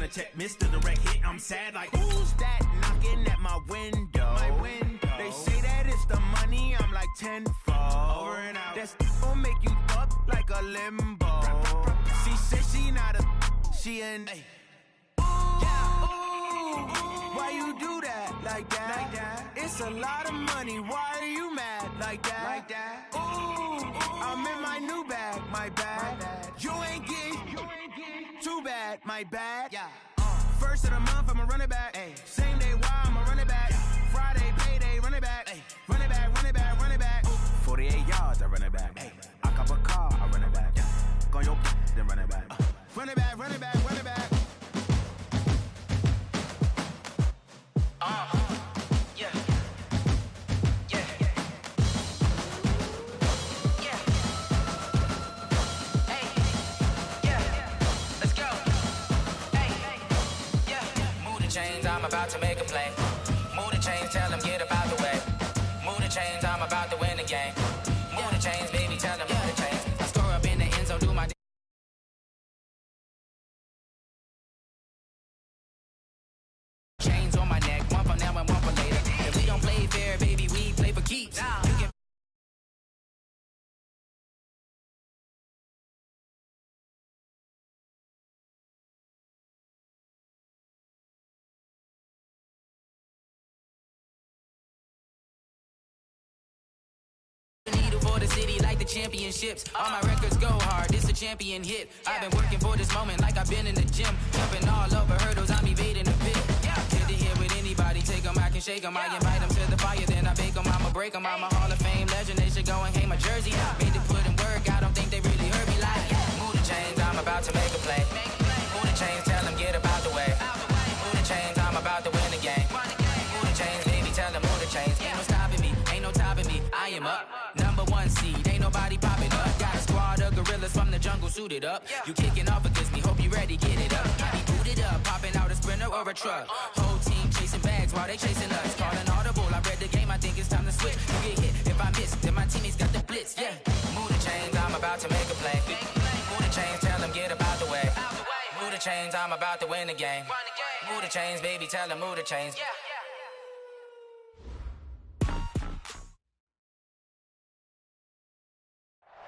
check, Mr. Direct Hit. I'm sad like, who's that knocking at my window? They say that it's the money, I'm like tenfold. Over and out. That's gon' make you up like a limbo. She said she not a, she an. Why you do that like that? It's a lot of money. Why are you mad like that? Ooh, I'm in my new bag, my bad. You ain't getting too bad, my bad. First of the month, I'ma run it back. Same day, why I'ma run it back. Friday, payday, run it back. Run it back, run it back, run it back. 48 yards, I run it back. I cop a car, I run it back. Go your then run it back. Run it back, run it back, run it back. I'm about to make a play. Move the chains, tell them get about the way. Move the chains, I'm about to win the game. Move the chains, baby, tell them move the chains. I score up in the end zone, do my chains on my neck, one for now and one for later. If we don't play fair, baby, we play for keeps. You can for the city like the championships. All my records go hard, this a champion hit. I've been working for this moment like I've been in the gym. Jumping all over hurdles, I'm evading the pit. Hit to hit with anybody, take them, I can shake them. I invite them to the fire, then I bake them, I'ma break them. I'm a Hall of Fame legend, they should go and hang my jersey. Made to put in work, I don't think they really heard me like. Move the chains, I'm about to make a play. Move the chains, tell them get about the way. Move the chains, I'm about to win the game. Move the chains, baby, tell them move the chains. Ain't no stopping me, ain't no topping me, I am up. Number one seed, ain't nobody popping up. Got a squad of gorillas from the jungle suited up. You kicking off against me, hope you ready, get it up. I be booted up, popping out a sprinter or a truck. Whole team chasing bags while they chasing us. Calling audible, I read the game, I think it's time to switch. You get hit, if I miss, then my teammates got the blitz, Move the chains, I'm about to make a play. Move the chains, tell them get about the way. Move the chains, I'm about to win the game. Move the chains, baby, tell them move the chains.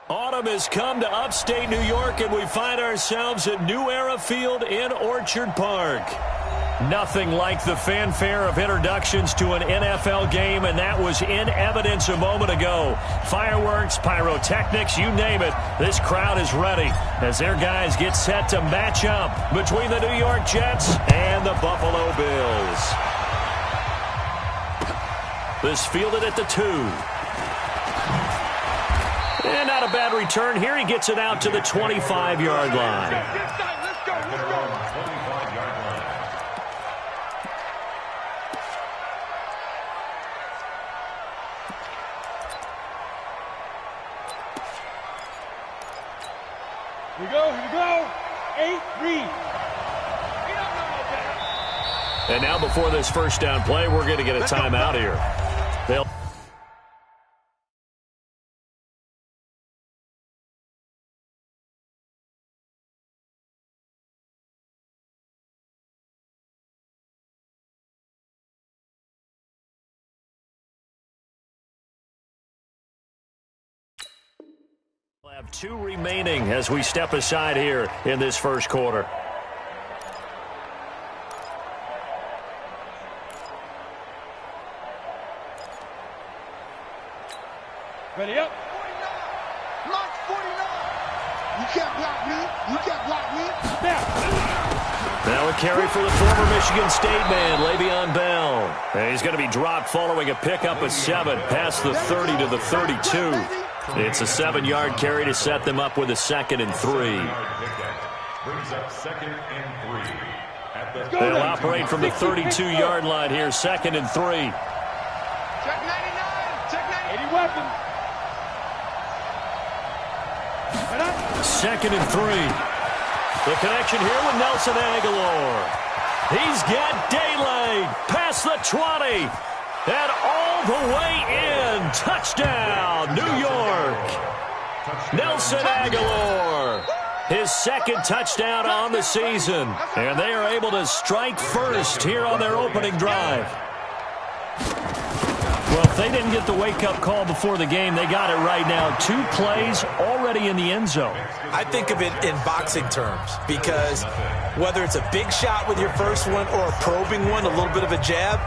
Autumn has come to upstate New York, and we find ourselves at New Era Field in Orchard Park. Nothing like the fanfare of introductions to an NFL game, and that was in evidence a moment ago. Fireworks, pyrotechnics, you name it. This crowd is ready as their guys get set to match up between the New York Jets and the Buffalo Bills. This fielded at the 2. And not a bad return here. He gets it out to the 25-yard line. Let's go. Here we go. 8-3. And now before this first down play, we're going to get a timeout here. They'll have 2 remaining as we step aside here in this first quarter. Ready up. 49. Mark 49. You can't block me. Now a carry for the former Michigan State man, Le'Veon Bell. And he's going to be dropped following a pickup of 7 past the 30 to the 32. It's a 7-yard carry to set them up with a 2nd and 3. Brings up 2nd and 3. They'll operate from the 32-yard line here, 2nd and 3. Check 99. Check 80 weapon. 2nd and 3. The connection here with Nelson Aguilar. He's got daylight past the 20. And all the way in. Touchdown, New York. Nelson Aguilar. His second touchdown on the season. And they are able to strike first here on their opening drive. Well, if they didn't get the wake-up call before the game, they got it right now. 2 plays already in the end zone. I think of it in boxing terms because whether it's a big shot with your first one or a probing one, a little bit of a jab,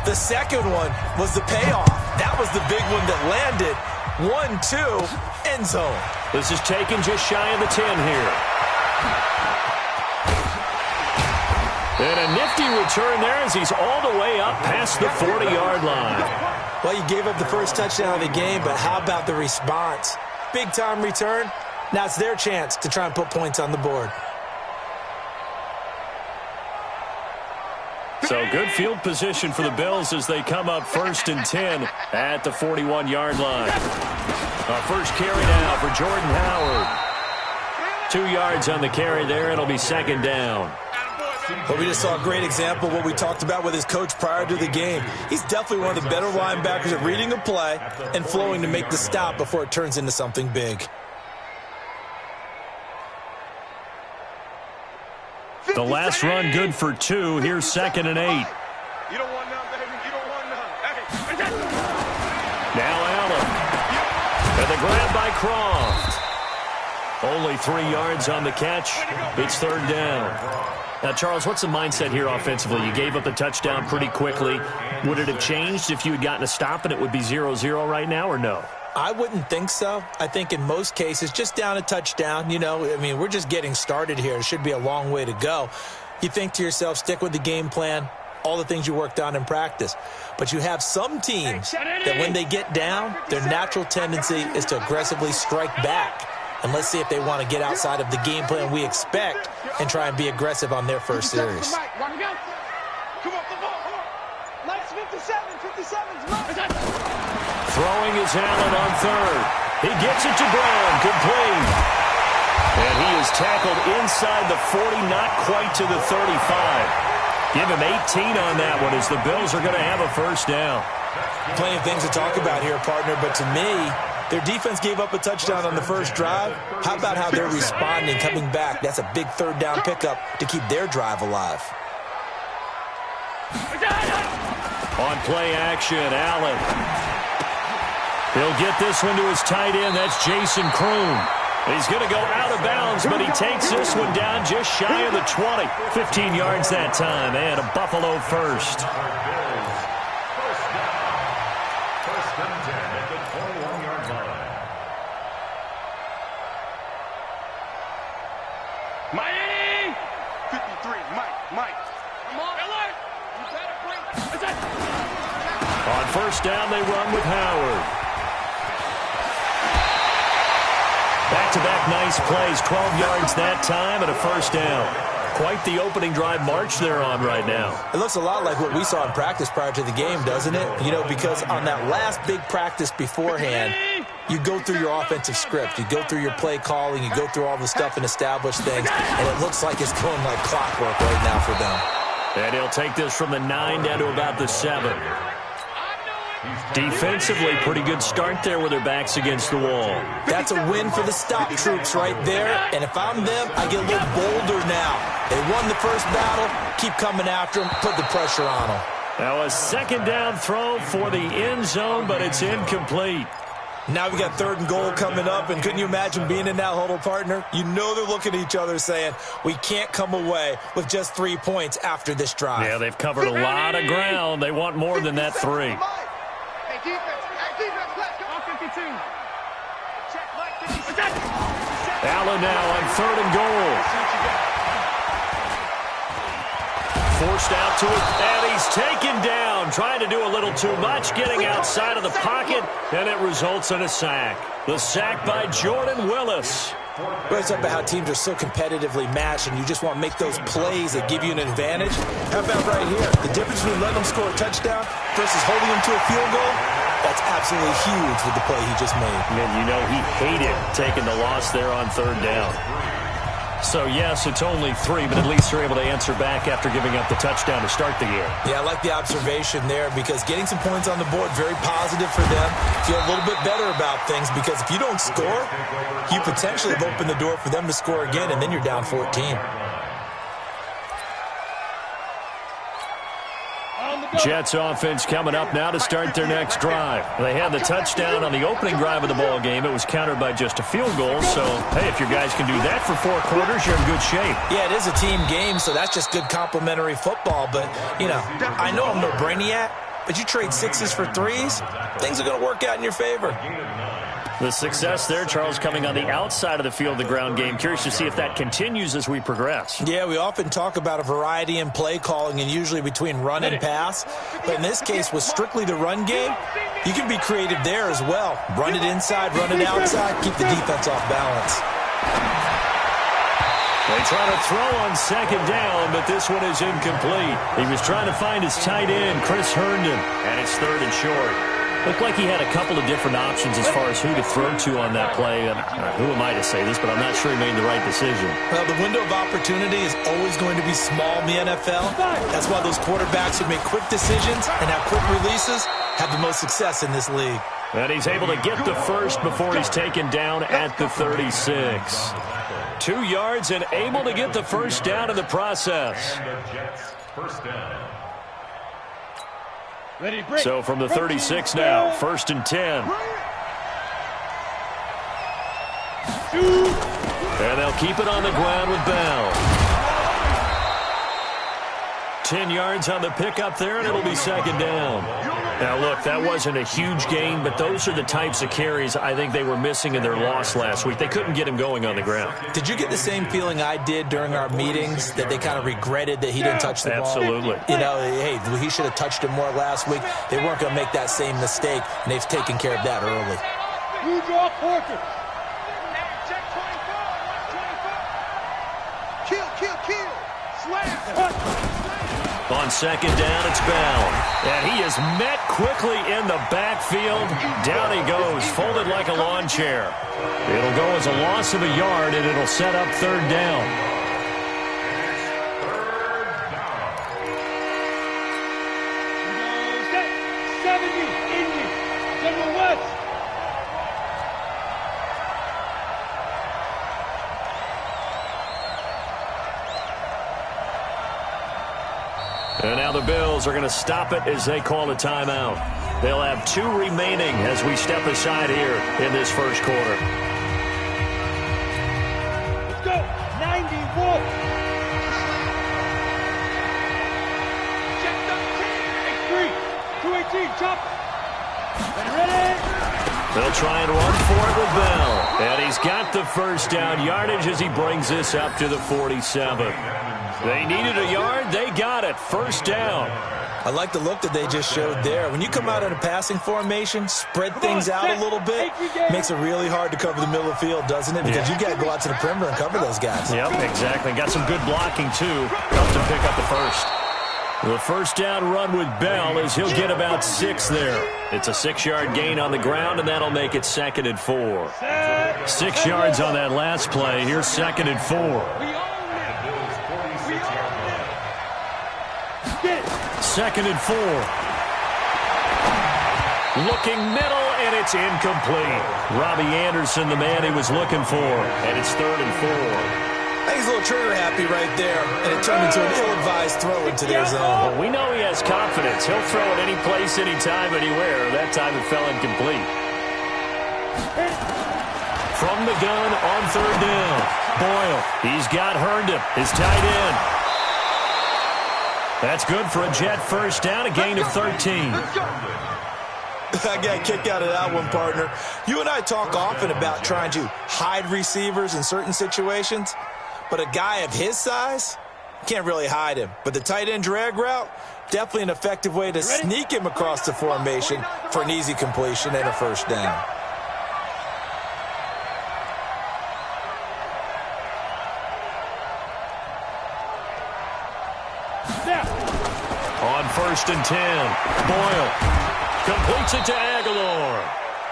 the second one was the payoff. That was the big one that landed. 1-2, end zone. This is taken just shy of the 10 here. And a nifty return there as he's all the way up past the 40-yard line. Well, you gave up the first touchdown of the game, but how about the response? Big-time return. Now it's their chance to try and put points on the board. So good field position for the Bills as they come up 1st and 10 at the 41-yard line. Our first carry now for Jordan Howard. 2 yards on the carry there. It'll be 2nd down. But we just saw a great example of what we talked about with his coach prior to the game. He's definitely one of the better linebackers at reading a play and flowing to make the stop before it turns into something big. The last run good for 2. Here's 2nd and 8. You don't want none, baby. You don't want none. Hey. Now Allen. And the grab by Croft. Only 3 yards on the catch. It's 3rd down. Now, Charles, what's the mindset here offensively? You gave up the touchdown pretty quickly. Would it have changed if you had gotten a stop and it would be 0-0 right now, or no? I wouldn't think so. I think in most cases, just down a touchdown, we're just getting started here. It should be a long way to go. You think to yourself, stick with the game plan, all the things you worked on in practice. But you have some teams that when they get down, their natural tendency is to aggressively strike back. And let's see if they want to get outside of the game plan we expect and try and be aggressive on their first series. Throwing is Allen on 3rd. He gets it to Brown, complete. And he is tackled inside the 40, not quite to the 35. Give him 18 on that one as the Bills are going to have a 1st down. Plenty of things to talk about here, partner, but to me, their defense gave up a touchdown on the first drive. How about how they're responding, coming back? That's a big 3rd down pickup to keep their drive alive. On play action, Allen. He'll get this one to his tight end. That's Jason Kroon. He's going to go out of bounds, but he takes this one down just shy of the 20. 15 yards that time, and a Buffalo 1st. Miami! 53, Mike. Come on, alert! You better bring... On 1st down, they run with Howard. Back-to-back nice plays, 12 yards that time and a 1st down. Quite the opening drive march they're on right now. It looks a lot like what we saw in practice prior to the game, doesn't it? Because on that last big practice beforehand, you go through your offensive script. You go through your play calling. You go through all the stuff and establish things. And it looks like it's going like clockwork right now for them. And he'll take this from the 9 down to about the 7. Defensively, pretty good start there with their backs against the wall. That's a win for the stop troops right there. And if I'm them, I get a little bolder now. They won the first battle. Keep coming after them. Put the pressure on them. Now a 2nd down throw for the end zone, but it's incomplete. Now we got 3rd and goal coming up, and couldn't you imagine being in that huddle, partner? They're looking at each other saying, we can't come away with just 3 points after this drive. Yeah, they've covered a lot of ground. They want more than that 3. Hey, defense, let's go. 52. Check, Mike, 57. Allen now on 3rd and goal. Forced out to it, and he's taken down. Trying to do a little too much, getting outside of the pocket, and it results in a sack. The sack by Jordan Willis. Well, it's about how teams are so competitively matched, and you just want to make those plays that give you an advantage. How about right here? The difference between letting them score a touchdown versus holding them to a field goal, that's absolutely huge with the play he just made. And he hated taking the loss there on 3rd down. So, yes, it's only 3, but at least they're able to answer back after giving up the touchdown to start the year. Yeah, I like the observation there because getting some points on the board, very positive for them. Feel a little bit better about things because if you don't score, you potentially have opened the door for them to score again, and then you're down 14. Jets offense coming up now to start their next drive. They had the touchdown on the opening drive of the ball game. It was countered by just a field goal. So, hey, if your guys can do that for 4 quarters, you're in good shape. Yeah, it is a team game, so that's just good complimentary football. But, you know, I know I'm no brainiac, but you trade 6s for 3s, things are going to work out in your favor. The success there, Charles, coming on the outside of the field, the ground game. Curious to see if that continues as we progress. Yeah, we often talk about a variety in play calling and usually between run and pass. But in this case, with strictly the run game, you can be creative there as well. Run it inside, run it outside, keep the defense off balance. They try to throw on second down, but this one is incomplete. He was trying to find his tight end, Chris Herndon, and it's 3rd and short. Looked like he had a couple of different options as far as who to throw to on that play. And who am I to say this, but I'm not sure he made the right decision. Well, the window of opportunity is always going to be small in the NFL. That's why those quarterbacks who make quick decisions and have quick releases have the most success in this league. And he's able to get the first before he's taken down at the 36. 2 yards and able to get the first down in the process. First down. So from the 36 now, 1st and 10. And they'll keep it on the ground with Bell. 10 yards on the pickup there, and it'll be 2nd down. Now, look, that wasn't a huge gain, but those are the types of carries I think they were missing in their loss last week. They couldn't get him going on the ground. Did you get the same feeling I did during our meetings, that they kind of regretted that he didn't touch the ball? Absolutely. You know, hey, he should have touched it more last week. They weren't going to make that same mistake, and they've taken care of that early. You draw quarters. Kill. Slam. On 2nd down, it's Bell. And he is met quickly in the backfield. Down he goes, folded like a lawn chair. It'll go as a loss of a yard, and it'll set up 3rd down. And now the Bills are going to stop it as they call a timeout. They'll have 2 remaining as we step aside here in this first quarter. Let's go. 91. Check the 3. 218. Chop. Ready. They'll try and run for it with Bell. And he's got the first down yardage as he brings this up to the 47. They needed a yard. They got it. First down. I like the look that they just showed there. When you come out in a passing formation, spread things out a little bit, makes it really hard to cover the middle of the field, doesn't it? Because you got to go out to the perimeter and cover those guys. Yep, exactly. Got some good blocking, too. Helped him pick up the first. The first down run with Bell is he'll get about 6 there. It's a 6-yard gain on the ground, and that'll make it 2nd and 4. 6 yards on that last play. Here's 2nd and 4. 2nd and 4. Looking middle, and it's incomplete. Robbie Anderson, the man he was looking for, and it's 3rd and 4. I think he's a little trigger happy right there, and it turned into an ill-advised throw into their zone. Well, we know he has confidence. He'll throw it any place, anytime, anywhere. That time it fell incomplete. From the gun on 3rd down. Boyle, he's got Herndon, his tight end. That's good for a Jet first down, a gain of 13. I got a kick out of that one, partner. You and I talk often about trying to hide receivers in certain situations, but a guy of his size, can't really hide him. But the tight end drag route, definitely an effective way to sneak him across the formation for an easy completion and a first down. On 1st and 10, Boyle completes it to Aguilar.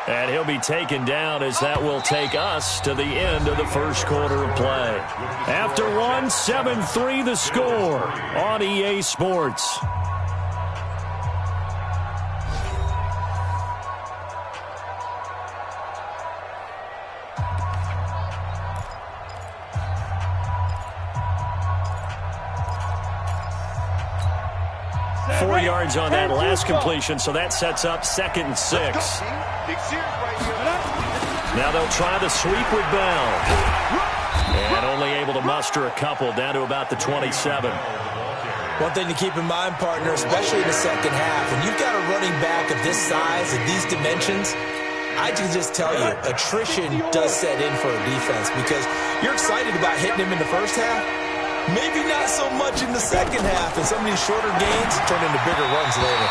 And he'll be taken down as that will take us to the end of the first quarter of play. After one, 7-3 the score on EA Sports. Yards on that last completion, so that sets up 2nd and 6. Now they'll try the sweep with Bell. And only able to muster a couple down to about the 27. One thing to keep in mind, partner, especially in the second half, when you've got a running back of this size, of these dimensions, I can just tell you, attrition does set in for a defense because you're excited about hitting him in the first half. Maybe not so much in the second half, and some of these shorter gains turn into bigger runs later.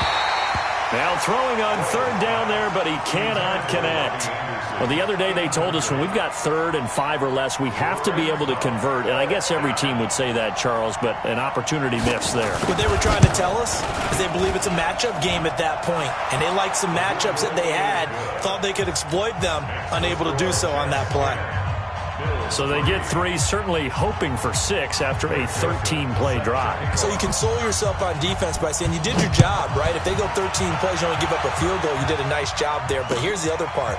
Now throwing on 3rd down there, but he cannot connect. Well, the other day they told us when we've got 3rd and 5 or less, we have to be able to convert. And I guess every team would say that, Charles, but an opportunity missed there. What they were trying to tell us is they believe it's a matchup game at that point, and they liked some matchups that they had, thought they could exploit them, unable to do so on that play. So they get 3, certainly hoping for 6 after a 13-play drive. So you console yourself on defense by saying you did your job, right? If they go 13 plays, you only give up a field goal, you did a nice job there. But here's the other part.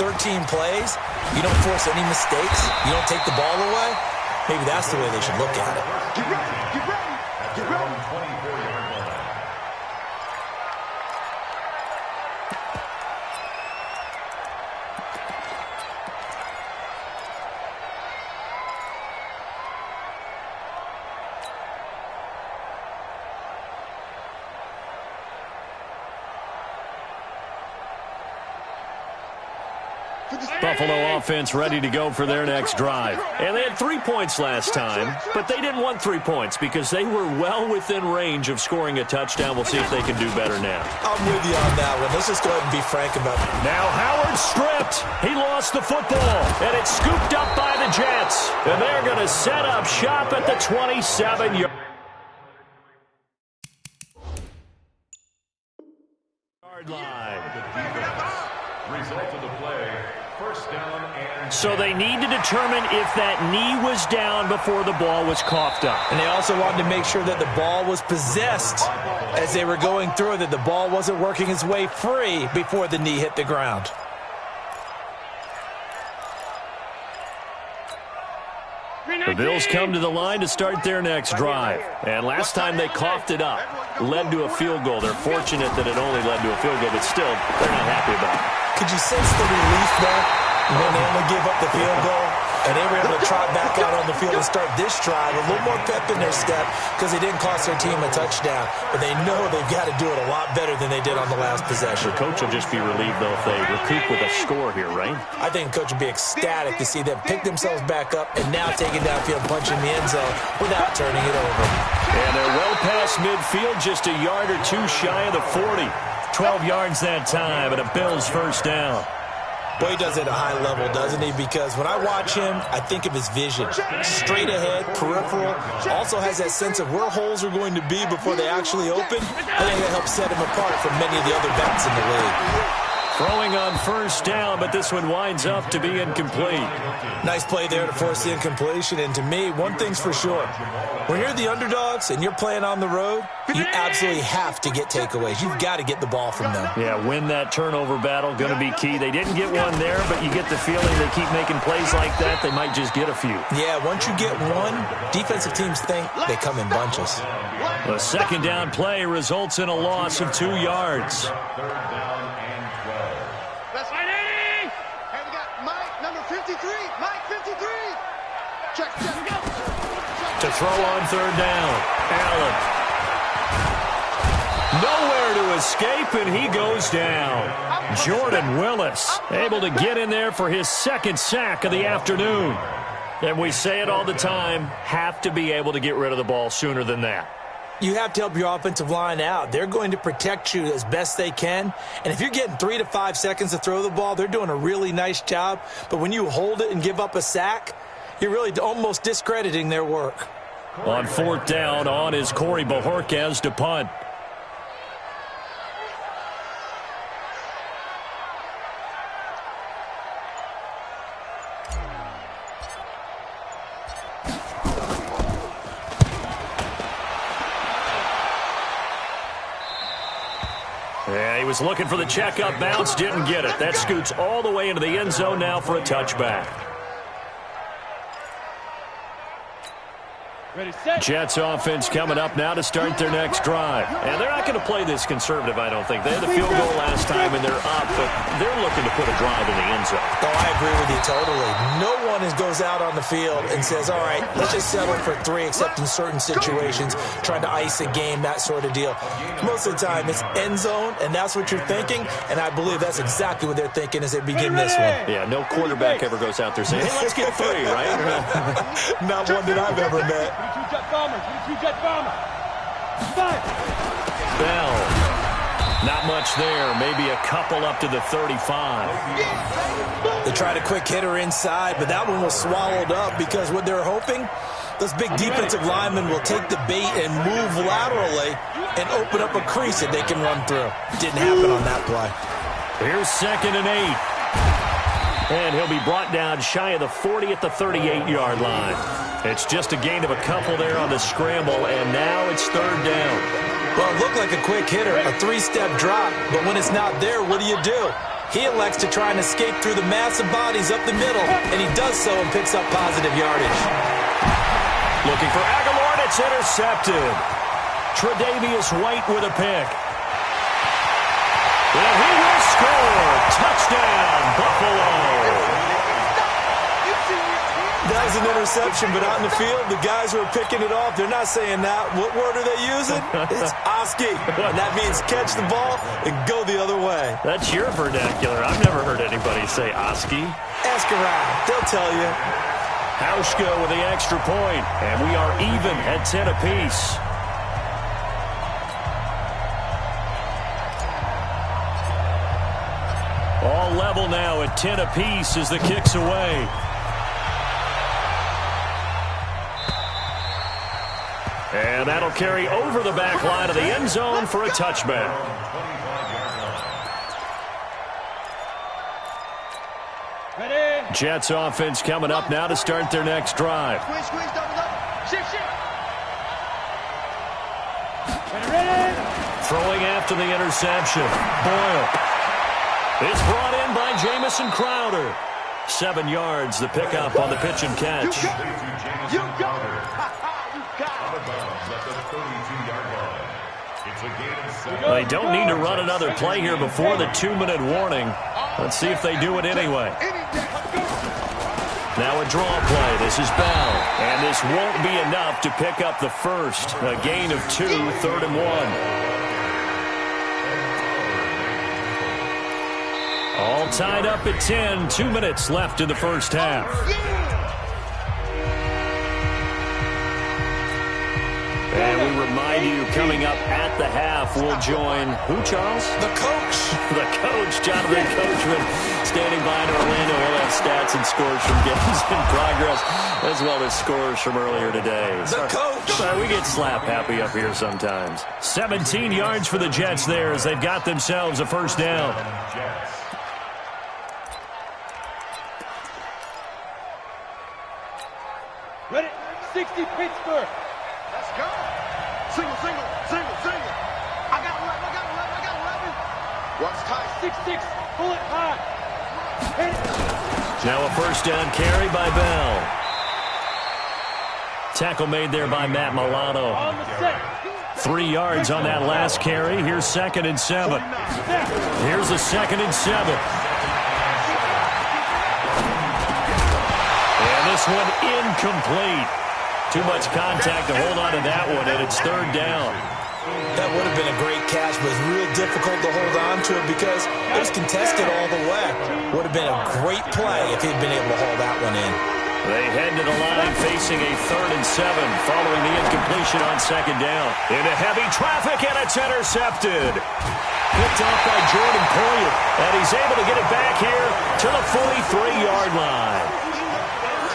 13 plays, you don't force any mistakes, you don't take the ball away. Maybe that's the way they should look at it. Get ready, get ready, get ready. Buffalo offense ready to go for their next drive. And they had 3 points last time, but they didn't want 3 points because they were well within range of scoring a touchdown. We'll see if they can do better now. I'm with you on that one. Let's just go ahead and be frank about it. Now Howard stripped. He lost the football, and it's scooped up by the Jets. And they're going to set up shop at the 27-yard line. Result of the play, 1st down and... So they need to determine if that knee was down before the ball was coughed up. And they also wanted to make sure that the ball was possessed as they were going through, that the ball wasn't working its way free before the knee hit the ground. The Bills come to the line to start their next drive. And last time they coughed it up, led to a field goal. They're fortunate that it only led to a field goal, but still, they're not happy about it. Could you sense the relief there when they only gave up the field goal? And they were able to trot back out on the field and start this drive. A little more pep in their step because they didn't cost their team a touchdown. But they know they've got to do it a lot better than they did on the last possession. The coach will just be relieved, though, if they recoup with a score here, right? I think the coach will be ecstatic to see them pick themselves back up and now take it downfield, punching the end zone without turning it over. And they're well past midfield, just a yard or two shy of the 40. 12 yards that time, and a Bills 1st down. Boy, he does it at a high level, doesn't he? Because when I watch him, I think of his vision. Straight ahead, peripheral. Also has that sense of where holes are going to be before they actually open. I think that helps set him apart from many of the other backs in the league. Throwing on 1st down, but this one winds up to be incomplete. Nice play there to force the incompletion. And to me, one thing's for sure. When you're the underdogs and you're playing on the road, you absolutely have to get takeaways. You've got to get the ball from them. Yeah, win that turnover battle, going to be key. They didn't get one there, but you get the feeling they keep making plays like that, they might just get a few. Yeah, once you get one, defensive teams think they come in bunches. The 2nd down play results in a loss of 2 yards. 3rd down and 12. That's right, 80! Hey, we got Mike, number 53. Mike, 53. Check, go. To throw on 3rd down, Allen. Nowhere to escape, and he goes down. Jordan Willis able to get in there for his 2nd sack of the afternoon. And we say it all the time, have to be able to get rid of the ball sooner than that. You have to help your offensive line out. They're going to protect you as best they can. And if you're getting 3 to 5 seconds to throw the ball, they're doing a really nice job. But when you hold it and give up a sack, you're really almost discrediting their work. On 4th down, on is Corey Bojorquez to punt. Yeah, he was looking for the checkup bounce, didn't get it. That scoots all the way into the end zone now for a touchback. Jets offense coming up now to start their next drive. And they're not going to play this conservative, I don't think. They had the field goal last time, and they're up, but they're looking to put a drive in the end zone. Oh, I agree with you totally. No one goes out on the field and says, all right, let's just settle for 3, except in certain situations, trying to ice a game, that sort of deal. Most of the time, it's end zone, and that's what you're thinking, and I believe that's exactly what they're thinking as they begin this one. Yeah, no quarterback ever goes out there saying, hey, let's get 3, right? Not one that I've ever met. Bell. Not much there. Maybe a couple up to the 35. They tried a quick hitter inside, but that one was swallowed up because what they're hoping, those big defensive linemen will take the bait and move laterally and open up a crease that they can run through. Didn't happen on that play. Here's 2nd and 8. And he'll be brought down shy of the 40 at the 38-yard line. It's just a gain of a couple there on the scramble, and now it's 3rd down. Well, it looked like a quick hitter, a 3-step drop, but when it's not there, what do? He elects to try and escape through the massive bodies up the middle, and he does so and picks up positive yardage. Looking for Aguilar, and it's intercepted. Tre'Davious White with a pick. And he will score. Touchdown, Buffalo. That was an interception, but out in the field, the guys who are picking it off, they're not saying that. What word are they using? It's Oski. And that means catch the ball and go the other way. That's your vernacular. I've never heard anybody say Oski. Ask around. They'll tell you. Hauschka with the extra point, and we are even at 10 apiece. All level now at 10 apiece as the kick's away. And that'll carry over the back line of the end zone for a touchback. Jets offense coming up now to start their next drive. Squeeze, double up. Shift. Throwing after the interception. Boyle. It's brought in by Jamison Crowder. 7 yards, the pickup on the pitch and catch. You got it. They don't need to run another play here before the 2-minute warning. Let's see if they do it anyway. Now a draw play. This is Bell. And this won't be enough to pick up the first. A gain of 2, 3rd and 1. All tied up at 10. 2 minutes left in the first half. And we remind you, coming up at the half, we'll join who, Charles? The coach. The coach, Jonathan Coachman, standing by in Orlando. He'll have stats and scores from games in progress, as well as scores from earlier today. The coach. Sorry, we get slap happy up here sometimes. 17 yards for the Jets there as they've got themselves a first down. Ready? 60 Pittsburgh. Let's go. Single. I got 11. What's tight? 6-6. Pull it high. Hit it. Now a first down carry by Bell. Tackle made there by Matt Milano. On the set. 3 yards on that last carry. Here's 2nd and 7. Here's a 2nd and 7. And this one incomplete. Too much contact to hold on to that one, and it's 3rd down. That would have been a great catch, but it's real difficult to hold on to it because it was contested all the way. Would have been a great play if he'd been able to hold that one in. They head to the line facing a 3rd and 7 following the incompletion on 2nd down. Into heavy traffic, and it's intercepted. Picked off by Jordan Poyer, and he's able to get it back here to the 43-yard line.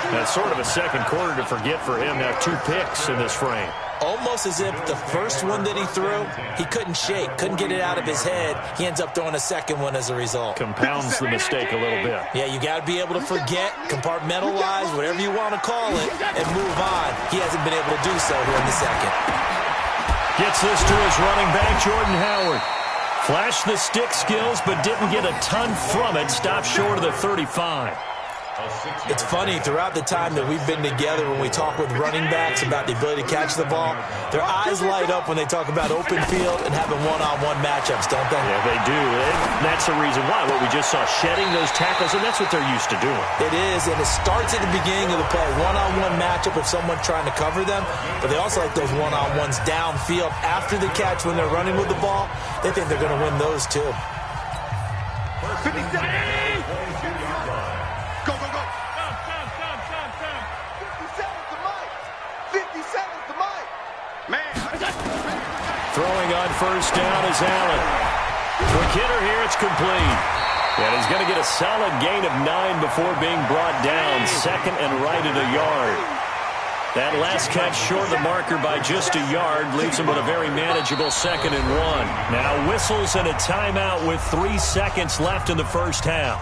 That's sort of a second quarter to forget for him. Now 2 picks in this frame. Almost as if the first one that he threw, he couldn't shake, couldn't get it out of his head. He ends up throwing a second one as a result. Compounds the mistake a little bit. Yeah, you got to be able to forget, compartmentalize, whatever you want to call it, and move on. He hasn't been able to do so here in the second. Gets this to his running back, Jordan Howard. Flashed the stick skills, but didn't get a ton from it. Stopped short of the 35. It's funny, throughout the time that we've been together, when we talk with running backs about the ability to catch the ball, their eyes light up when they talk about open field and having one-on-one matchups, don't they? Yeah, they do. And that's the reason why. What we just saw, shedding those tackles, and that's what they're used to doing. It is, and it starts at the beginning of the play. One-on-one matchup with someone trying to cover them, but they also like those one-on-ones downfield after the catch when they're running with the ball. They think they're going to win those, too. 57. Throwing on first down is Allen. Quick hitter here, it's complete. And he's going to get a solid gain of 9 before being brought down. Second and right at a yard. That last catch short of the marker by just a yard leaves him with a very manageable 2nd and 1. Now whistles and a timeout with 3 seconds left in the first half.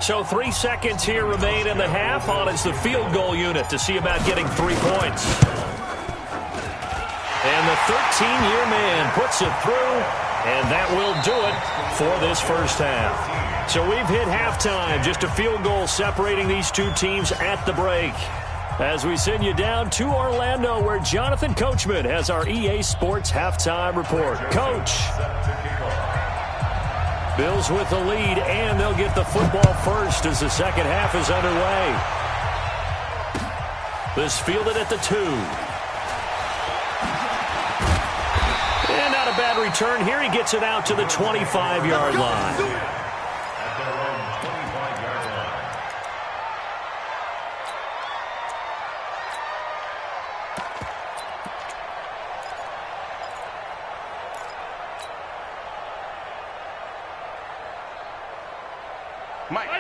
So 3 seconds here remain in the half. On is the field goal unit to see about getting 3 points. And the 13-year man puts it through, and that will do it for this first half. So we've hit halftime, just a field goal separating these two teams at the break. As we send you down to Orlando, where Jonathan Coachman has our EA Sports halftime report. Coach. Bills with the lead, and they'll get the football first as the second half is underway. This fielded at the 2. And not a bad return here. He gets it out to the 25-yard line.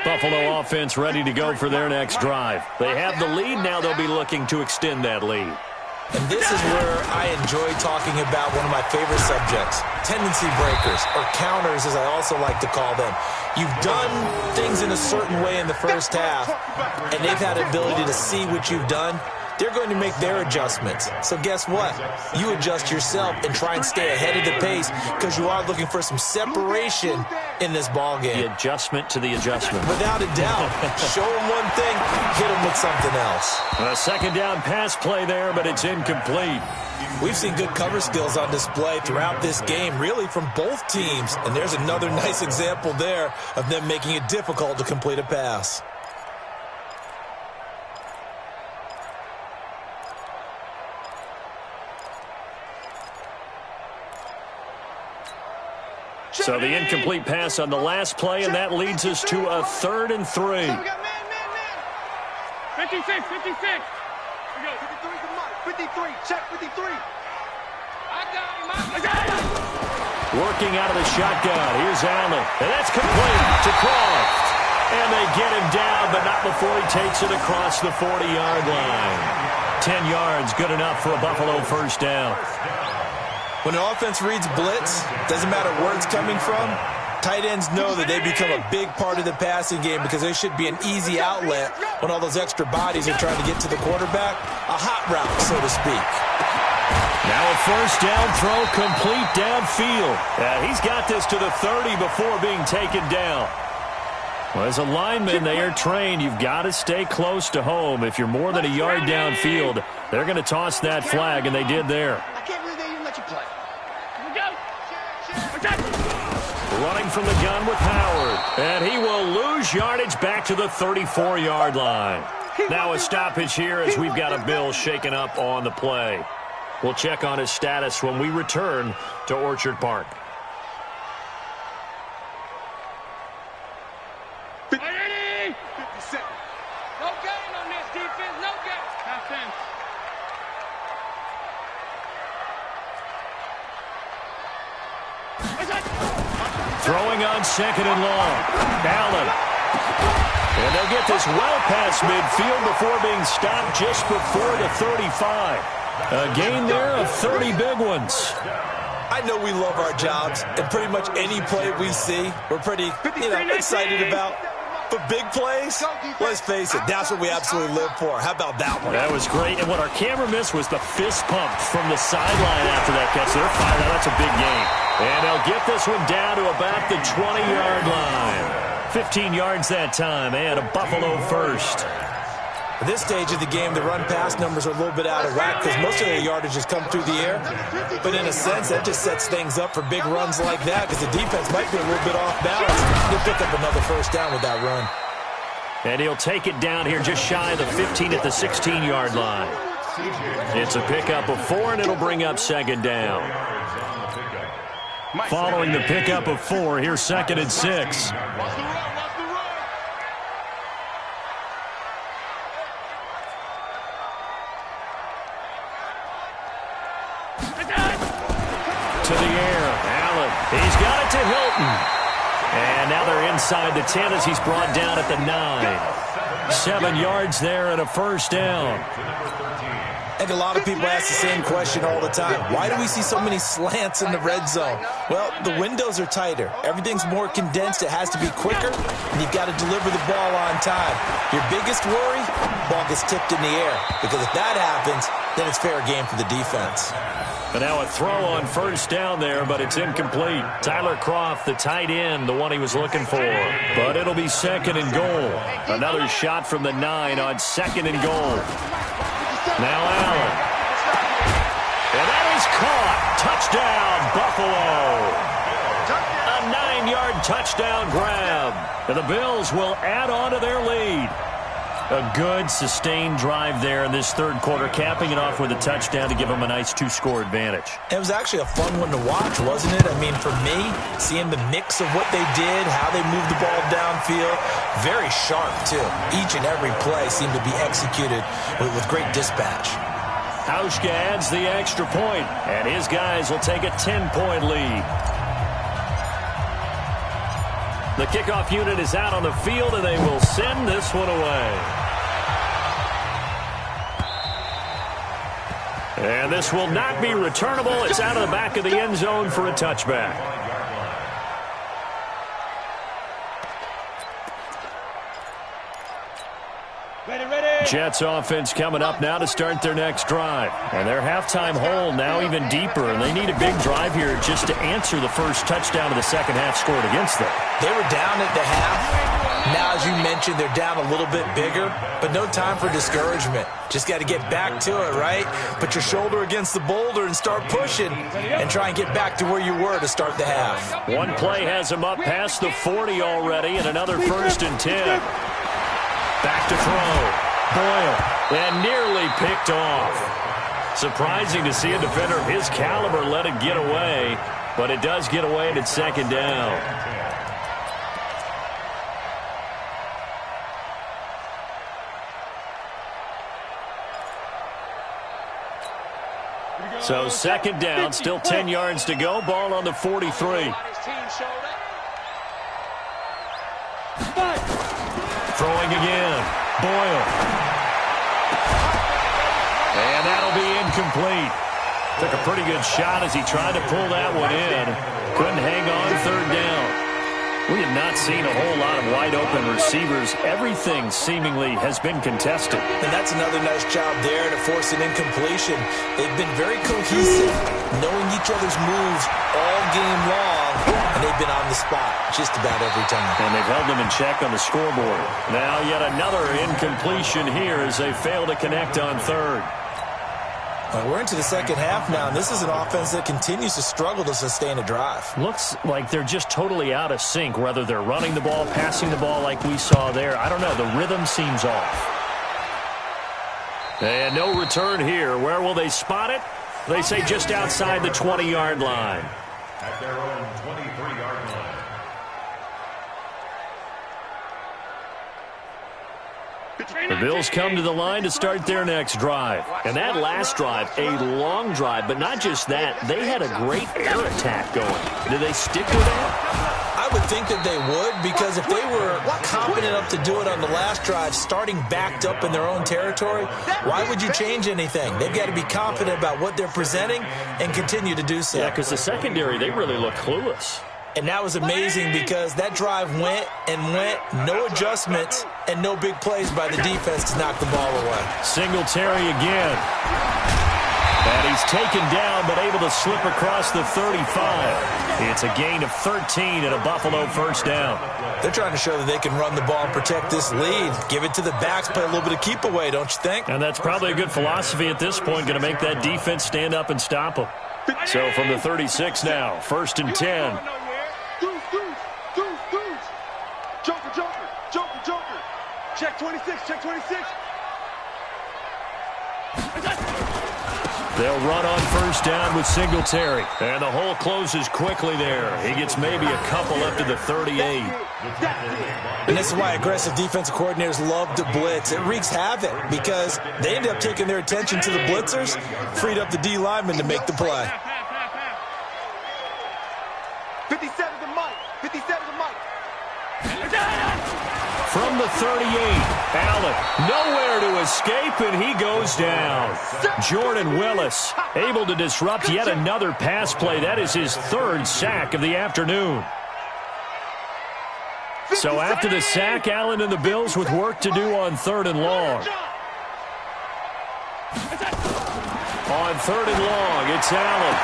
Buffalo offense ready to go for their next drive. They have the lead. Now they'll be looking to extend that lead. And this is where I enjoy talking about one of my favorite subjects, tendency breakers, or counters as I also like to call them. You've done things in a certain way in the first half, and they've had the ability to see what you've done. They're going to make their adjustments. So guess what? You adjust yourself and try and stay ahead of the pace because you are looking for some separation in this ball game. The adjustment to the adjustment. Without a doubt. Show them one thing, hit them with something else. A second down pass play there, but it's incomplete. We've seen good cover skills on display throughout this game, really from both teams. And there's another nice example there of them making it difficult to complete a pass. So the incomplete pass on the last play, and that leads us to a 3rd and 3. 56, 56. We go. 53, check 53. I got him. Working out of the shotgun. Here's Allen. And that's complete to Croft. And they get him down, but not before he takes it across the 40-yard line. 10 yards, good enough for a Buffalo first down. When an offense reads blitz, doesn't matter where it's coming from, tight ends know that they become a big part of the passing game because they should be an easy outlet when all those extra bodies are trying to get to the quarterback. A hot route, so to speak. Now a first down throw complete downfield. He's got this to the 30 before being taken down. Well, as a lineman, they are trained. You've got to stay close to home. If you're more than a yard downfield, they're going to toss that flag, and they did there. I can't believe they even let you play. Running from the gun with Howard. And he will lose yardage back to the 34-yard line. Now a stoppage here as we've got a Bill shaken up on the play. We'll check on his status when we return to Orchard Park. 57. No game on this defense. No game. Half in. Throwing on 2nd and long. Allen. And they'll get this well past midfield before being stopped just before the 35. A gain there of 30 big ones. I know we love our jobs, and pretty much any play we see, we're pretty, excited about. But big plays, let's face it, that's what we absolutely live for. How about that one? That was great. And what our camera missed was the fist pump from the sideline after that catch. They're fired out. That's a big gain. And they'll get this one down to about the 20-yard line. 15 yards that time, and a Buffalo first. At this stage of the game, the run-pass numbers are a little bit out of whack because most of their yardage has come through the air. But in a sense, that just sets things up for big runs like that because the defense might be a little bit off balance. They'll pick up another first down with that run. And he'll take it down here just shy of the 15 at the 16-yard line. It's a pickup of 4, and it'll bring up second down. Following the pickup of 4, here's 2nd and 6. To the air, Allen. He's got it to Hilton. And now they're inside the 10 as he's brought down at the 9. 7 yards there and a first down. I think a lot of people ask the same question all the time. Why do we see so many slants in the red zone? Well, the windows are tighter. Everything's more condensed. It has to be quicker, and you've got to deliver the ball on time. Your biggest worry, ball gets tipped in the air. Because if that happens, then it's fair game for the defense. And now a throw on first down there, but it's incomplete. Tyler Croft, the tight end, the one he was looking for. But it'll be 2nd and goal. Another shot from the 9 on 2nd and goal. Now Allen. And that is caught. Touchdown, Buffalo. A 9-yard touchdown grab. And the Bills will add on to their lead. A good, sustained drive there in this third quarter, capping it off with a touchdown to give them a nice 2-score advantage. It was actually a fun one to watch, wasn't it? I mean, for me, seeing the mix of what they did, how they moved the ball downfield, very sharp, too. Each and every play seemed to be executed with great dispatch. Hauschka adds the extra point, and his guys will take a 10-point lead. The kickoff unit is out on the field, and they will send this one away. And this will not be returnable. It's out of the back of the end zone for a touchback. Jets offense coming up now to start their next drive. And their halftime hole now even deeper, and they need a big drive here just to answer the first touchdown of the second half scored against them. They were down at the half. Now, as you mentioned, they're down a little bit bigger, but no time for discouragement. Just got to get back to it, right? Put your shoulder against the boulder and start pushing and try and get back to where you were to start the half. One play has them up past the 40 already, and another 1st and 10. Back to throw. Boyle, and nearly picked off. Surprising to see a defender of his caliber let it get away, but it does get away, and it's 2nd down. So 2nd down, still 10 yards to go, ball on the 43. Throwing again, Boyle. And that'll be incomplete. Took a pretty good shot as he tried to pull that one in. Couldn't hang on 3rd down. We have not seen a whole lot of wide-open receivers. Everything seemingly has been contested. And that's another nice job there to force an incompletion. They've been very cohesive, knowing each other's moves all game long, and they've been on the spot just about every time. And they've held them in check on the scoreboard. Now yet another incompletion here as they fail to connect on 3rd. We're into the second half now, and this is an offense that continues to struggle to sustain a drive. Looks like they're just totally out of sync, whether they're running the ball, passing the ball like we saw there. I don't know. The rhythm seems off. And no return here. Where will they spot it? They say just outside the 20-yard line. At their own 23-yard line. The Bills come to the line to start their next drive. And that last drive, a long drive, but not just that. They had a great air attack going. Did they stick with that? I would think that they would, because if they were confident enough to do it on the last drive, starting backed up in their own territory, why would you change anything? They've got to be confident about what they're presenting and continue to do so. Yeah, because the secondary, they really look clueless. And that was amazing because that drive went and went, no adjustments and no big plays by the defense to knock the ball away. Singletary again. And he's taken down but able to slip across the 35. It's a gain of 13 and a Buffalo first down. They're trying to show that they can run the ball and protect this lead. Give it to the backs, play a little bit of keep away, don't you think? And that's probably a good philosophy at this point, going to make that defense stand up and stop them. So from the 36 now, 1st and 10. Joker. Check 26, check 26. They'll run on first down with Singletary. And the hole closes quickly there. He gets maybe a couple up to the 38. And this is why aggressive defensive coordinators love to blitz. It wreaks havoc because they end up taking their attention to the blitzers, freed up the D lineman to make the play. 57 to Mike. 57 to Mike. From the 38, Allen nowhere to escape, and he goes down. Jordan Willis able to disrupt yet another pass play. That is his 3rd sack of the afternoon. So after the sack, Allen and the Bills with work to do on 3rd and long. On 3rd and long, it's Allen.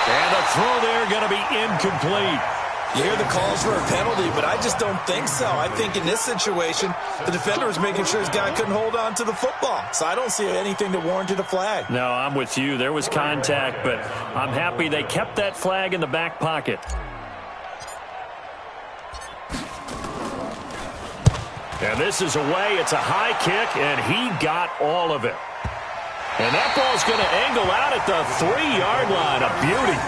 And the throw there going to be incomplete. You hear the calls for a penalty, but I just don't think so. I think in this situation, the defender was making sure his guy couldn't hold on to the football. So I don't see anything that warranted a flag. No, I'm with you. There was contact, but I'm happy they kept that flag in the back pocket. And this is away. It's a high kick, and he got all of it. And that ball's going to angle out at the 3-yard line. A beauty.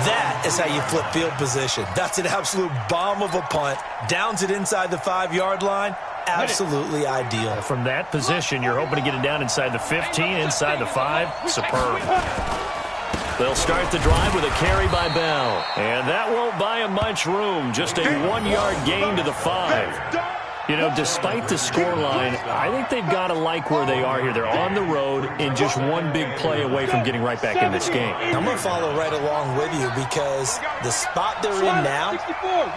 That is how you flip field position. That's an absolute bomb of a punt. Downs it inside the 5-yard line. Absolutely ideal. From that position, you're hoping to get it down inside the 15, inside the 5. Superb. They'll start the drive with a carry by Bell. And that won't buy him much room. Just a 1-yard gain to the 5. You know, despite the scoreline, I think they've got to like where they are here. They're on the road and just one big play away from getting right back in this game. I'm going to follow right along with you because the spot they're in now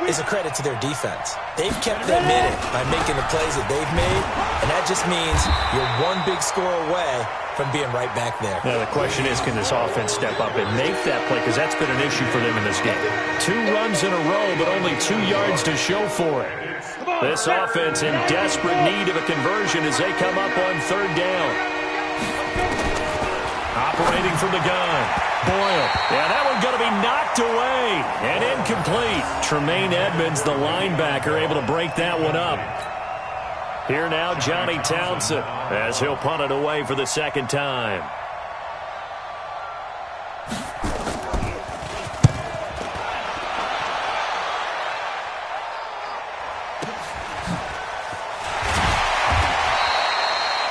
is a credit to their defense. They've kept them in it by making the plays that they've made, and that just means you're one big score away from being right back there. Now, the question is, can this offense step up and make that play? Because that's been an issue for them in this game. 2 runs in a row, but only 2 yards to show for it. This offense in desperate need of a conversion as they come up on 3rd down. Operating from the gun. Boyle. Yeah, that one's going to be knocked away and incomplete. Tremaine Edmonds, the linebacker, able to break that one up. Here now, Johnny Townsend, as he'll punt it away for the 2nd time.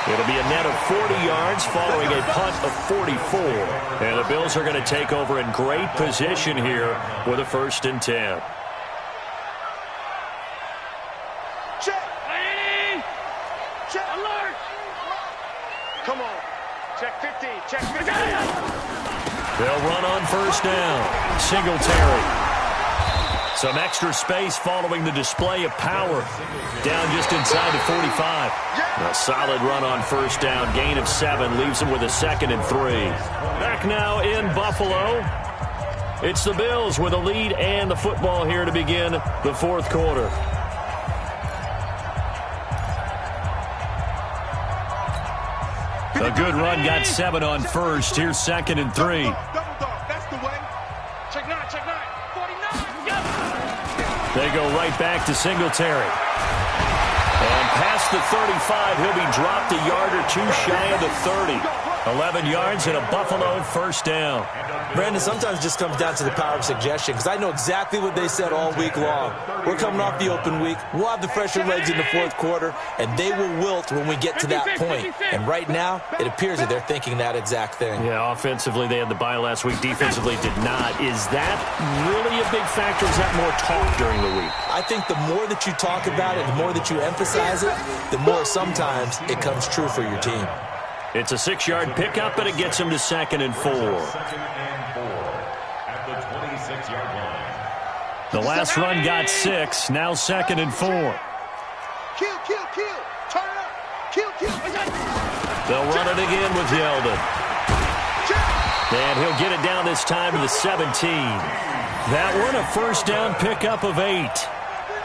It'll be a net of 40 yards following a punt of 44. And the Bills are going to take over in great position here with a 1st and 10. Check alert! Come on. Check 15. Check 15. They'll run on 1st down. Singletary. Some extra space following the display of power. Down just inside the 45. A solid run on 1st down. Gain of 7 leaves them with a 2nd and 3. Back now in Buffalo. It's the Bills with a lead and the football here to begin the 4th quarter. A good run, got 7 on 1st. Here's 2nd and 3. That's the way. Check 9, check 9. 49, yes! They go right back to Singletary. And past the 35, he'll be dropped a yard or 2 shy of the 30. 11 yards and a Buffalo 1st down. Brandon, sometimes it just comes down to the power of suggestion because I know exactly what they said all week long. We're coming off the open week. We'll have the fresher legs in the 4th quarter, and they will wilt when we get to that point. And right now, it appears that they're thinking that exact thing. Yeah, offensively, they had the bye last week. Defensively, did not. Is that really a big factor? Is that more talk during the week? I think the more that you talk about it, the more that you emphasize it, the more sometimes it comes true for your team. It's a 6-yard pickup, and it gets him to 2nd and 4. Second and 4 at the 26-yard line. The last run got 6. Now 2nd and 4. Kill. Turn it up. Kill. They'll run it again with Yeldon. And he'll get it down this time to the 17. That one, a first down pickup of 8.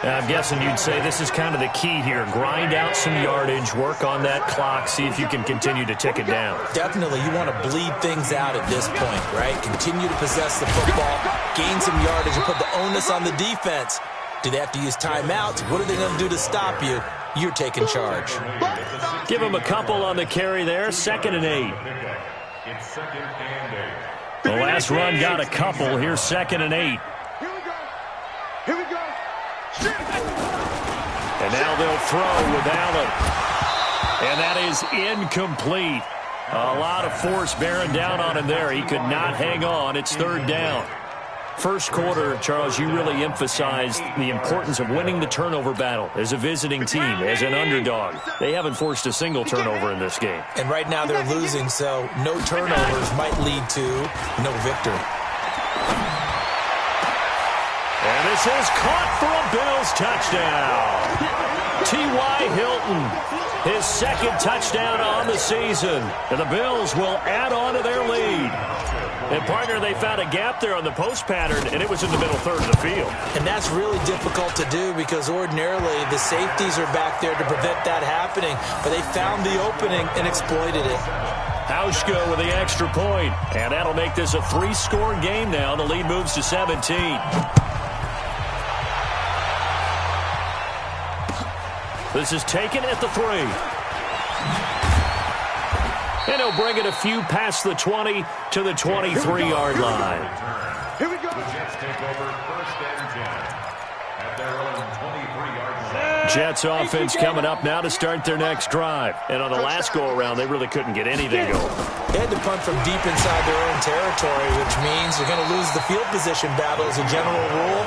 I'm guessing you'd say this is kind of the key here. Grind out some yardage, work on that clock, see if you can continue to tick it down. Definitely, you want to bleed things out at this point, right? Continue to possess the football, gain some yardage, and put the onus on the defense. Do they have to use timeouts? What are they going to do to stop you? You're taking charge. Give him a couple on the carry there. 2nd and 8. It's 2nd and 8. The last run got a couple. Here's 2nd and 8. Here we go. And now they'll throw with Allen. And that is incomplete. A lot of force bearing down on him there. He could not hang on. It's 3rd down. First quarter, Charles, you really emphasized the importance of winning the turnover battle as a visiting team, as an underdog. They haven't forced a single turnover in this game. And right now they're losing, so no turnovers might lead to no victory. And this is caught for a Bills touchdown. T.Y. Hilton, his 2nd touchdown on the season. And the Bills will add on to their lead. And, partner, they found a gap there on the post pattern, and it was in the middle third of the field. And that's really difficult to do because ordinarily the safeties are back there to prevent that happening. But they found the opening and exploited it. Hauschka with the extra point. And that'll make this a 3-score game now. The lead moves to 17. This is taken at the 3. And he'll bring it a few past the 20 to the 23-yard line. Here we go. The Jets take over 1st and 10 at their own 23-yard line. Jets offense coming up now to start their next drive. And on the last go-around, they really couldn't get anything going. They had to punt from deep inside their own territory, which means you're going to lose the field position battle as a general rule.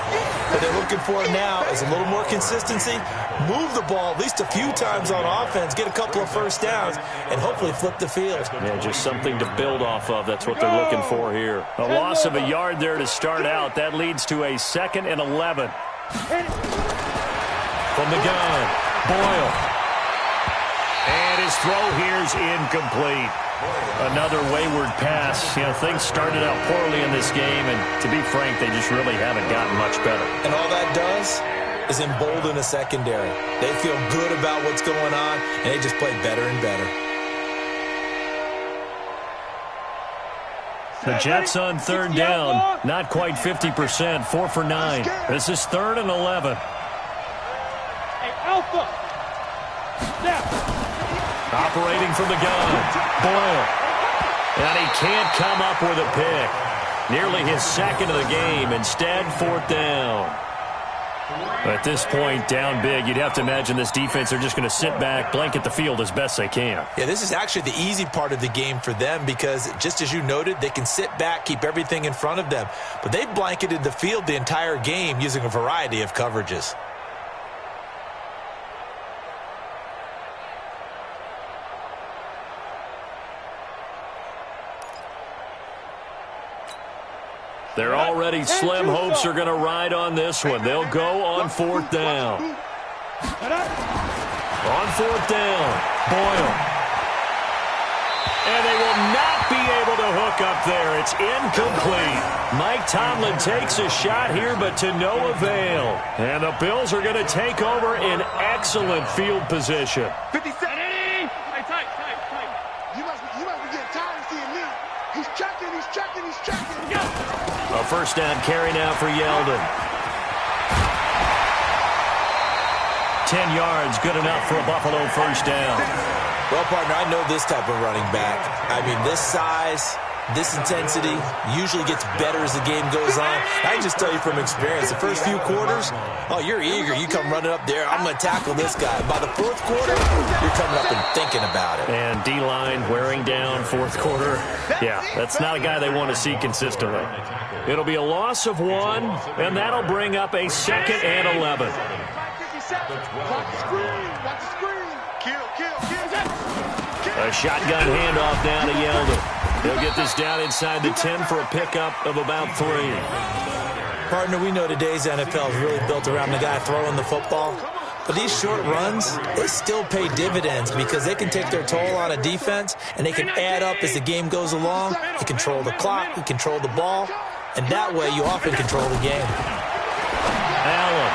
What they're looking for now is a little more consistency, move the ball at least a few times on offense, get a couple of first downs, and hopefully flip the field. Yeah, just something to build off of. That's what they're looking for here. A loss of a yard there to start out. That leads to a 2nd and 11. From the gun, Boyle. And his throw here's incomplete. Another wayward pass. You know, things started out poorly in this game, and to be frank, they just really haven't gotten much better. And all that does is embolden a secondary. They feel good about what's going on, and they just play better and better. The Jets on 3rd down, not quite 50%, 4 for 9. This is 3rd and 11. Hey, Alpha. Snap. Operating from the gun, Boyle. And he can't come up with a pick. Nearly his 2nd of the game. Instead, 4th down. At this point, down big, you'd have to imagine this defense, they're just going to sit back, blanket the field as best they can. Yeah, this is actually the easy part of the game for them because, just as you noted, they can sit back, keep everything in front of them. But they blanketed the field the entire game using a variety of coverages. They're already slim hopes are going to ride on this one. They'll go on 4th down. On 4th down, Boyle. And they will not be able to hook up there. It's incomplete. Mike Tomlin takes a shot here, but to no avail. And the Bills are going to take over in excellent field position. 57. Tight. You must be getting tired of seeing me. He's checking. A first down carry now for Yeldon. 10 yards, good enough for a Buffalo first down. Well, partner, I know this type of running back. I mean, this size, this intensity usually gets better as the game goes on. I can just tell you from experience, the first few quarters, oh, you're eager. You come running up there, I'm going to tackle this guy. By the 4th quarter, you're coming up and thinking about it. And D-line wearing down 4th quarter. Yeah, that's not a guy they want to see consistently. It'll be a loss of 1, and that'll bring up a 2nd and 11. Watch the screen. Kill. A shotgun handoff down to Yeldon. He'll get this down inside the 10 for a pickup of about 3. Partner, we know today's NFL is really built around the guy throwing the football. But these short runs, they still pay dividends because they can take their toll on a defense and they can add up as the game goes along. You control the clock, you control the ball, and that way you often control the game. Allen.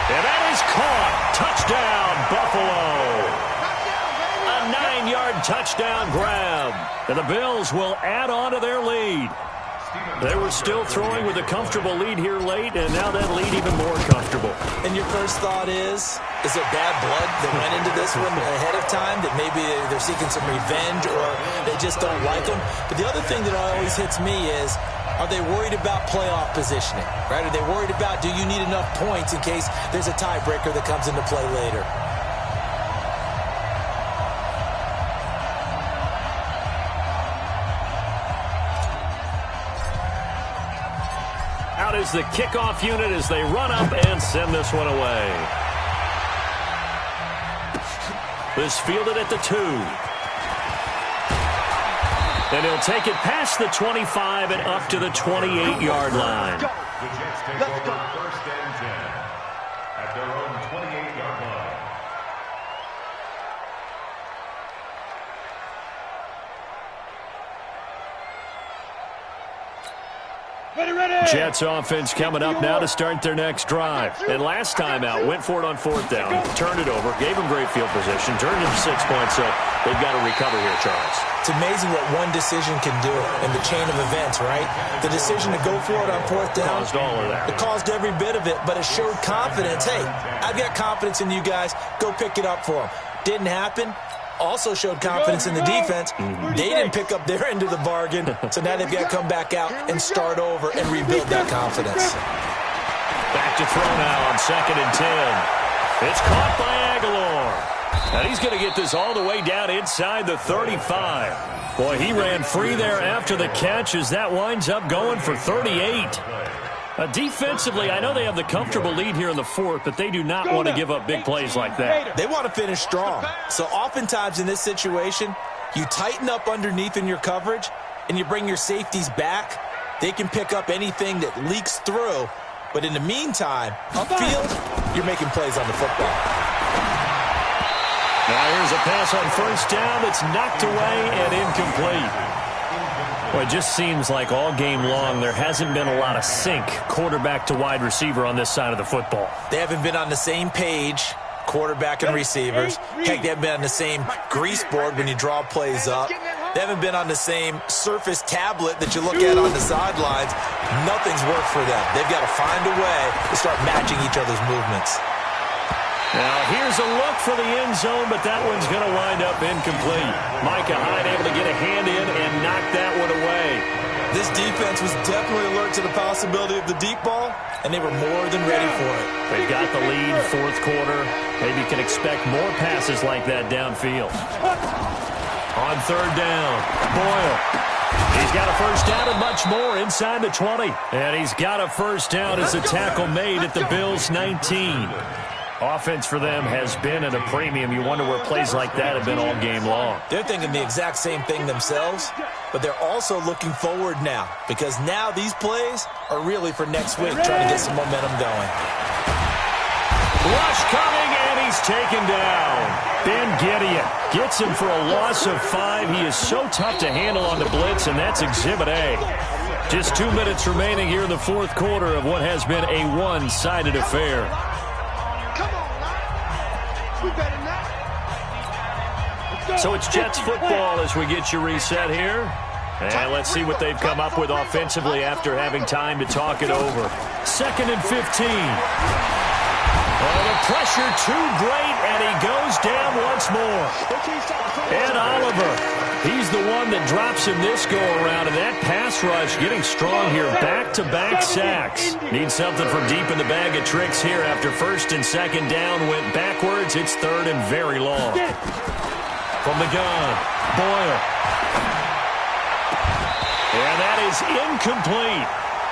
And that is caught. Touchdown, Buffalo. A 9-yard touchdown grab. And the Bills will add on to their lead. They were still throwing with a comfortable lead here late, and now that lead even more comfortable. And your first thought is there bad blood that went into this one ahead of time, that maybe they're seeking some revenge or they just don't like them? But the other thing that always hits me is, are they worried about playoff positioning, right? Are they worried about, do you need enough points in case there's a tiebreaker that comes into play later? Out is the kickoff unit as they run up and send this one away. This fielded at the 2. And he'll take it past the 25 and up to the 28-yard line. The Jets take over 1st and 10 at their own 28-yard line. Jets offense coming up now to start their next drive. And last time out, went for it on 4th down, turned it over, gave them great field position, turned into 6 points, so they've got to recover here, Charles. It's amazing what one decision can do in the chain of events, right? The decision to go for it on 4th down. Caused all of that. It caused every bit of it, but it showed confidence. Hey, I've got confidence in you guys. Go pick it up for them. Didn't happen. Also showed confidence in the defense. They didn't pick up their end of the bargain, so now they've got to come back out and start over and rebuild that confidence. Back to throw now on 2nd and 10. It's caught by Aguilar. And he's going to get this all the way down inside the 35. Boy, he ran free there after the catch as that winds up going for 38. Defensively, I know they have the comfortable lead here in the 4th, but they do not want to give up big plays like that. They want to finish strong. So oftentimes in this situation, you tighten up underneath in your coverage, and you bring your safeties back. They can pick up anything that leaks through. But in the meantime, upfield, you're making plays on the football. Now here's a pass on 1st down that's knocked away and incomplete. Well, it just seems like all game long there hasn't been a lot of sync quarterback to wide receiver on this side of the football. They haven't been on the same page, quarterback and receivers. Heck, they haven't been on the same grease board when you draw plays up. They haven't been on the same Surface tablet that you look at on the sidelines. Nothing's worked for them. They've got to find a way to start matching each other's movements. Now, here's a look for the end zone, but that one's going to wind up incomplete. Micah Hyde able to get a hand in and knock that one away. This defense was definitely alert to the possibility of the deep ball, and they were more than ready for it. They've got the lead, 4th quarter. Maybe you can expect more passes like that downfield. On 3rd down, Boyle. He's got a 1st down and much more inside the 20. And he's got a 1st down as the tackle made at the Bills' 19. Offense for them has been at a premium. You wonder where plays like that have been all game long. They're thinking the exact same thing themselves, but they're also looking forward now because now these plays are really for next week, trying to get some momentum going. Rush coming, and he's taken down. Ben Gideon gets him for a loss of 5. He is so tough to handle on the blitz, and that's Exhibit A. Just 2 minutes remaining here in the 4th quarter of what has been a one-sided affair. So it's Jets football as we get you reset here. And let's see what they've come up with offensively after having time to talk it over. 2nd and 15. Oh, the pressure too great, and he goes down once more. Ed Oliver, he's the one that drops him this go-around, and that pass rush getting strong here. Back-to-back sacks. Need something from deep in the bag of tricks here after 1st and 2nd down went backwards. It's 3rd and very long. From the gun, Boyle. And that is incomplete.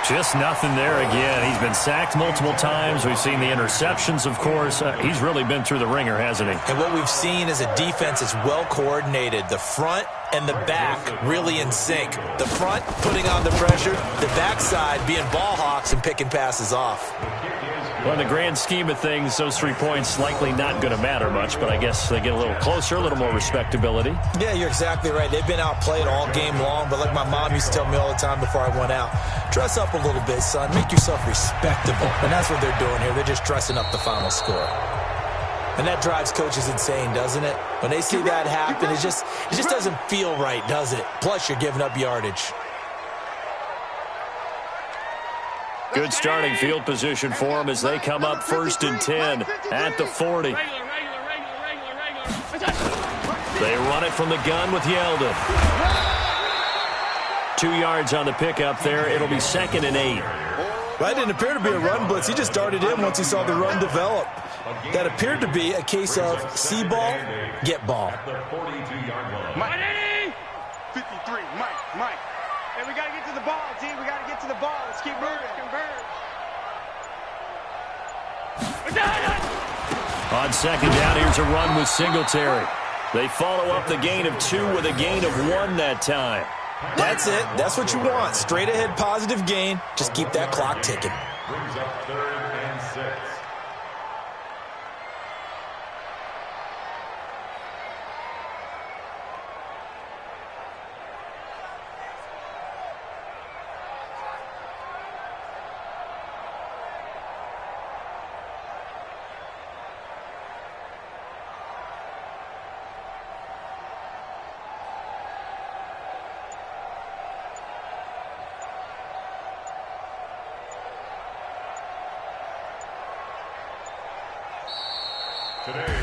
Just nothing there again. He's been sacked multiple times. We've seen the interceptions, of course. He's really been through the ringer, hasn't he? And what we've seen is a defense that's well coordinated. The front and the back really in sync. The front putting on the pressure, the backside being ball hawks and picking passes off. Well, in the grand scheme of things, those 3 points likely not going to matter much, but I guess they get a little closer, a little more respectability. Yeah, you're exactly right. They've been outplayed all game long, but like my mom used to tell me all the time before I went out, dress up a little bit, son. Make yourself respectable. And that's what they're doing here. They're just dressing up the final score. And that drives coaches insane, doesn't it? When they see that happen, it just doesn't feel right, does it? Plus, you're giving up yardage. Good starting field position for them as they come up 1st and 10 at the 40. They run it from the gun with Yeldon. 2 yards on the pickup there. It'll be 2nd and 8. That didn't appear to be a run blitz. He just darted in once he saw the run develop. That appeared to be a case of see ball, get ball. Mike. 53, Mike. And we got to get to the ball, G. We got to get to the ball. Let's keep moving. On 2nd down, here's a run with Singletary. They follow up the gain of 2 with a gain of 1 that time. That's it. That's what you want. Straight ahead positive gain. Just keep that clock ticking. Brings up 3rd and 6.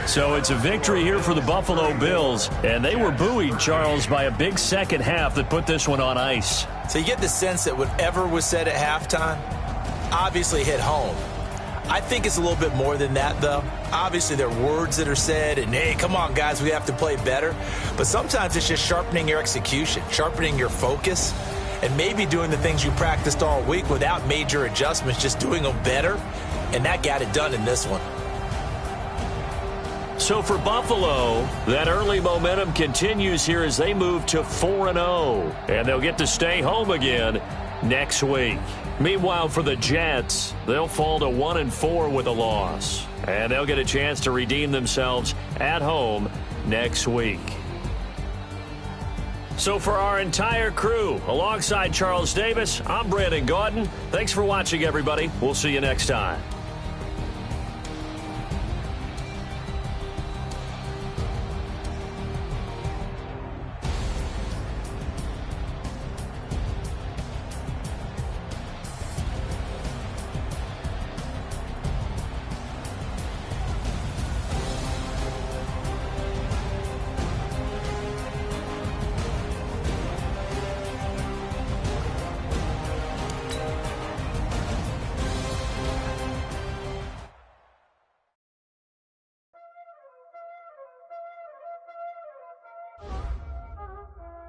So it's a victory here for the Buffalo Bills, and they were buoyed, Charles, by a big second half that put this one on ice. So you get the sense that whatever was said at halftime obviously hit home. I think it's a little bit more than that, though. Obviously, there are words that are said, and, hey, come on, guys, we have to play better. But sometimes it's just sharpening your execution, sharpening your focus, and maybe doing the things you practiced all week without major adjustments, just doing them better, and that got it done in this one. So for Buffalo, that early momentum continues here as they move to 4-0, and they'll get to stay home again next week. Meanwhile, for the Jets, they'll fall to 1-4 with a loss, and they'll get a chance to redeem themselves at home next week. So for our entire crew, alongside Charles Davis, I'm Brandon Gaudin. Thanks for watching, everybody. We'll see you next time.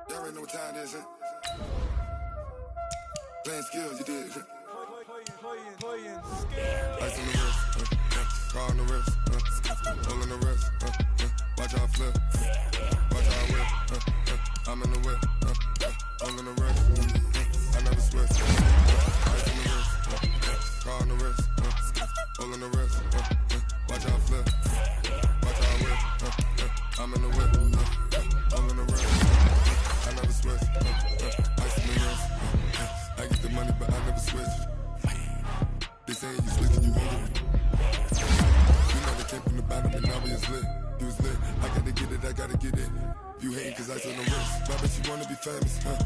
Y'all already know what time it is, huh? Playing skills, you did. Playing skills. Ice on the wrist, car on the wrist, roll on the wrist, watch how I flip, watch how I whip, I'm in the whip, roll on the wrist, I never switch. Ice on the wrist, car on the wrist, roll on the wrist, watch how I flip, watch how I whip, I'm in the whip, roll on the wrist. I never switch. Ice in the wrist. I get the money, but I never switch. They say you switching, you hungry. You know they came from the bottom and now we is lit. You was lit. I gotta get it, I gotta get it. You hating cause ice on the wrist. Why bet you wanna be famous, huh?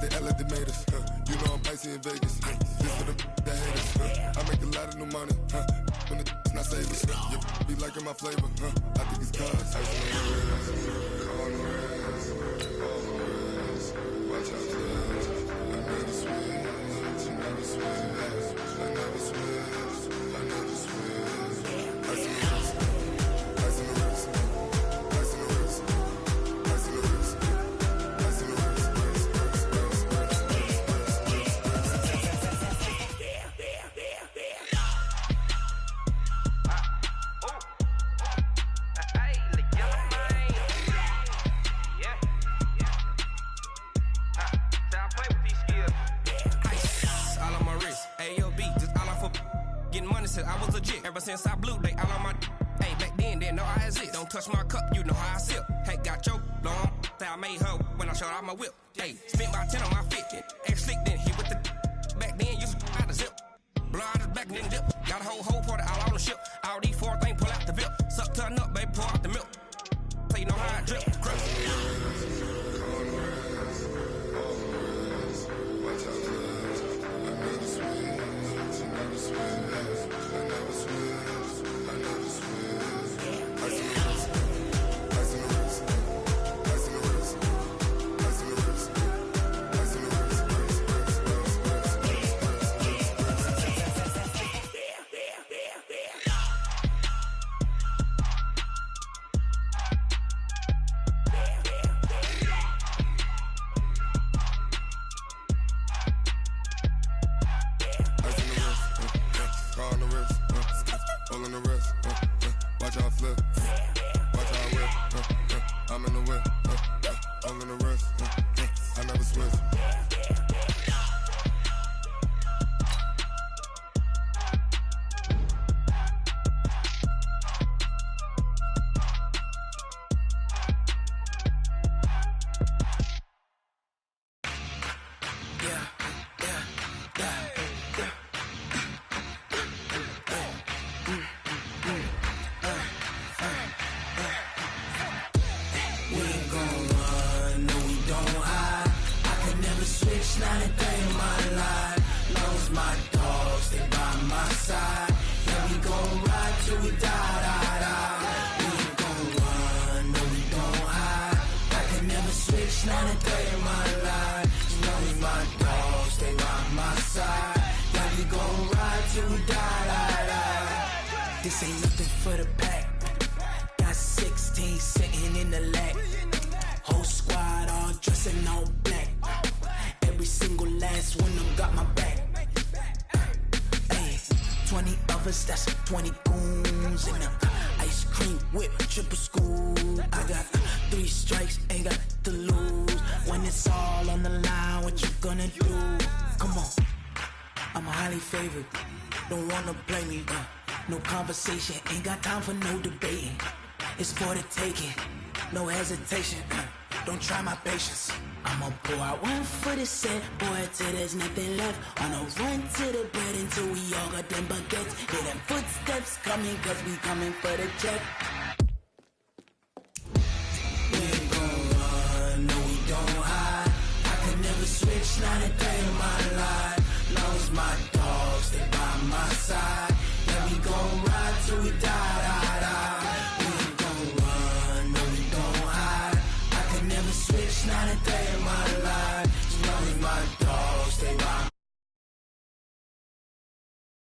They act like they made us, huh? You know I'm icy in Vegas. This for the that hate us, huh? I make a lot of new money, huh? When it's not savers, you be liking my flavor, huh? I think it's cause ice on the wrist. On the wrist. Watch out, I never switch, I never switch, I never switch, I never switch. Ice in the wrist, ice in the wrist, ice in the wrist, ice in the wrist, ice in the wrist, since I blew, they all on my. Hey, back then, didn't know I exist. Don't touch my cup, you know how I sip. Hey, got your long. Say I made her when I showed out my whip. Hey, spent about 10 on my 50. Ex-slick, then hit with the. Back then, used to out the zip. Blow out his back and then dip. Got a whole party all on the ship. All these 4 things pull out the VIP. Suck, turn up, baby, pour out the milk. So you know how I drip. Crush. This ain't nothing for the pack. Got 16 sitting in the lap. Whole squad all dressing all black. Every single last one of them got my back. Hey, 20 of us, that's 20 goons in the ice cream whip, triple school. I got 3 strikes, ain't got to lose. When it's all on the line, what you gonna do? Come on, I'm highly favored. Don't wanna play me, no conversation, ain't got time for no debating. It's for the taking, no hesitation. Don't try my patience. I'ma pour out one for the set, boy, till there's nothing left. On a run to the bread until we all got them baguettes. Hear them footsteps coming, cause we coming for the check. We ain't gon' run, no we don't hide. I can never switch, not a day.